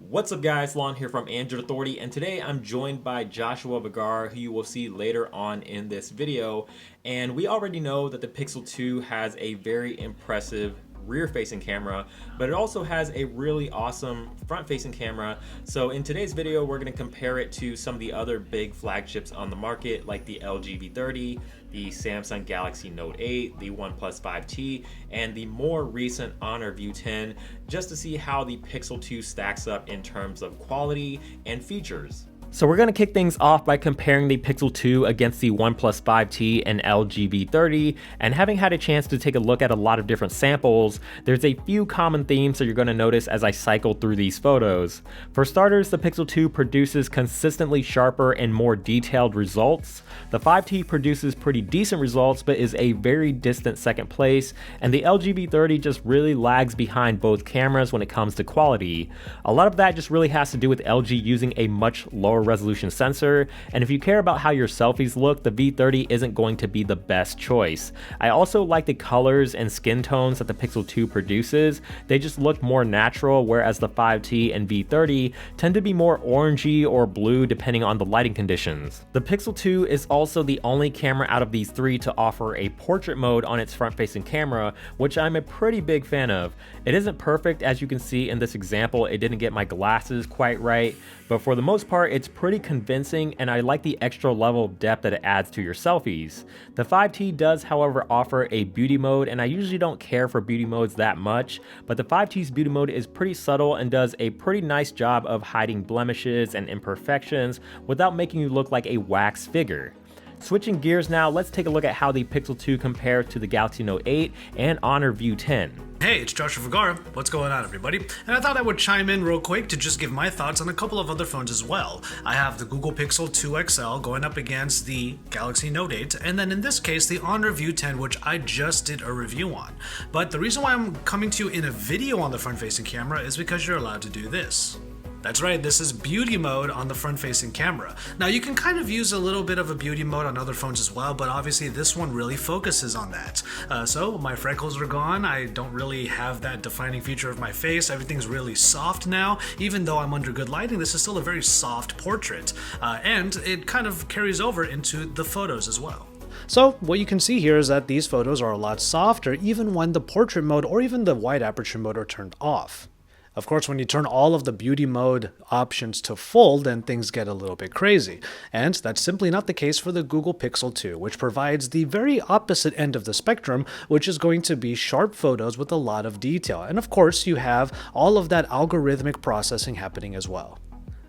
What's up guys, Lanh here from Android Authority, and today I'm joined by Joshua Bagar, who you will see later on in this video. And we already know that the Pixel 2 has a very impressive rear-facing camera, but it also has a really awesome front-facing camera. So in today's video, we're going to compare it to some of the other big flagships on the market, like the LG V30, the Samsung Galaxy Note 8, the OnePlus 5T, and the more recent Honor View 10, just to see how the Pixel 2 stacks up in terms of quality and features. So we're going to kick things off by comparing the Pixel 2 against the OnePlus 5T and LG V30, and having had a chance to take a look at a lot of different samples, there's a few common themes that you're going to notice as I cycle through these photos. For starters, the Pixel 2 produces consistently sharper and more detailed results. The 5T produces pretty decent results but is a very distant second place, and the LG V30 just really lags behind both cameras when it comes to quality. A lot of that just really has to do with LG using a much lower resolution sensor, and if you care about how your selfies look, the V30 isn't going to be the best choice. I also like the colors and skin tones that the Pixel 2 produces. They just look more natural, whereas the 5T and V30 tend to be more orangey or blue depending on the lighting conditions. The Pixel 2 is also the only camera out of these three to offer a portrait mode on its front-facing camera, which I'm a pretty big fan of. It isn't perfect, as you can see in this example. It didn't get my glasses quite right, but for the most part it's pretty convincing, and I like the extra level of depth that it adds to your selfies. The 5T does, however, offer a beauty mode, and I usually don't care for beauty modes that much, but the 5T's beauty mode is pretty subtle and does a pretty nice job of hiding blemishes and imperfections without making you look like a wax figure. Switching gears now, let's take a look at how the Pixel 2 compares to the Galaxy Note 8 and Honor View 10. Hey, it's Joshua Vergara. What's going on, everybody? And I thought I would chime in real quick to just give my thoughts on a couple of other phones as well. I have the Google Pixel 2 XL going up against the Galaxy Note 8, and then in this case, the Honor View 10, which I just did a review on. But the reason why I'm coming to you in a video on the front-facing camera is because you're allowed to do this. That's right, this is beauty mode on the front-facing camera. Now, you can kind of use a little bit of a beauty mode on other phones as well, but obviously this one really focuses on that. So my freckles are gone. I don't really have that defining feature of my face. Everything's really soft now. Even though I'm under good lighting, this is still a very soft portrait. And it kind of carries over into the photos as well. So what you can see here is that these photos are a lot softer even when the portrait mode or even the wide aperture mode are turned off. Of course, when you turn all of the beauty mode options to full, then things get a little bit crazy. And that's simply not the case for the Google Pixel 2, which provides the very opposite end of the spectrum, which is going to be sharp photos with a lot of detail. And of course, you have all of that algorithmic processing happening as well.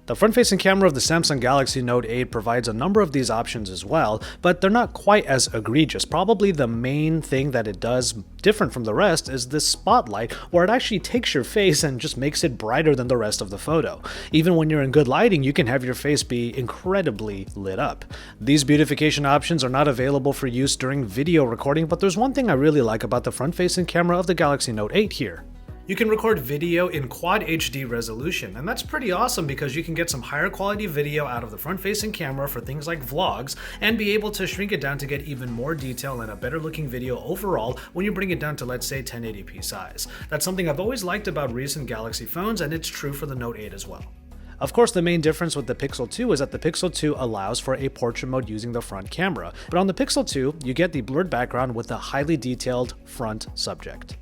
The front-facing camera of the Samsung Galaxy Note 8 provides a number of these options as well, but they're not quite as egregious. Probably the main thing that it does different from the rest is this spotlight, where it actually takes your face and just makes it brighter than the rest of the photo. Even when you're in good lighting, you can have your face be incredibly lit up. These beautification options are not available for use during video recording, but there's one thing I really like about the front-facing camera of the Galaxy Note 8 here. You can record video in Quad HD resolution, and that's pretty awesome because you can get some higher quality video out of the front-facing camera for things like vlogs, and be able to shrink it down to get even more detail and a better looking video overall when you bring it down to, let's say, 1080p size. That's something I've always liked about recent Galaxy phones, and it's true for the Note 8 as well. Of course, the main difference with the Pixel 2 is that the Pixel 2 allows for a portrait mode using the front camera, but on the Pixel 2, you get the blurred background with a highly detailed front subject.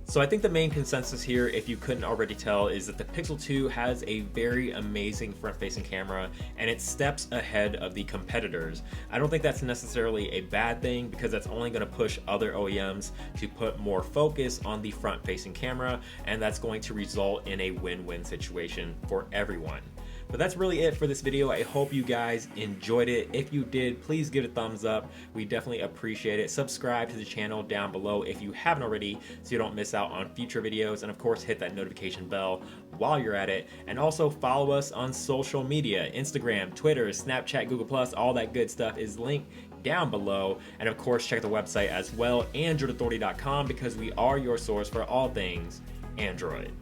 So I think the main consensus here, if you couldn't already tell, is that the Pixel 2 has a very amazing front-facing camera, and it steps ahead of the competitors. I don't think that's necessarily a bad thing, because that's only going to push other OEMs to put more focus on the front-facing camera, and that's going to result in a win-win situation for everyone. But that's really it for this video. I hope you guys enjoyed it. If you did, please give it a thumbs up. We definitely appreciate it. Subscribe to the channel down below if you haven't already, so you don't miss out on future videos. And of course, hit that notification bell while you're at it. And also follow us on social media: Instagram, Twitter, Snapchat, Google+, all that good stuff is linked down below. And of course, check the website as well, AndroidAuthority.com, because we are your source for all things Android.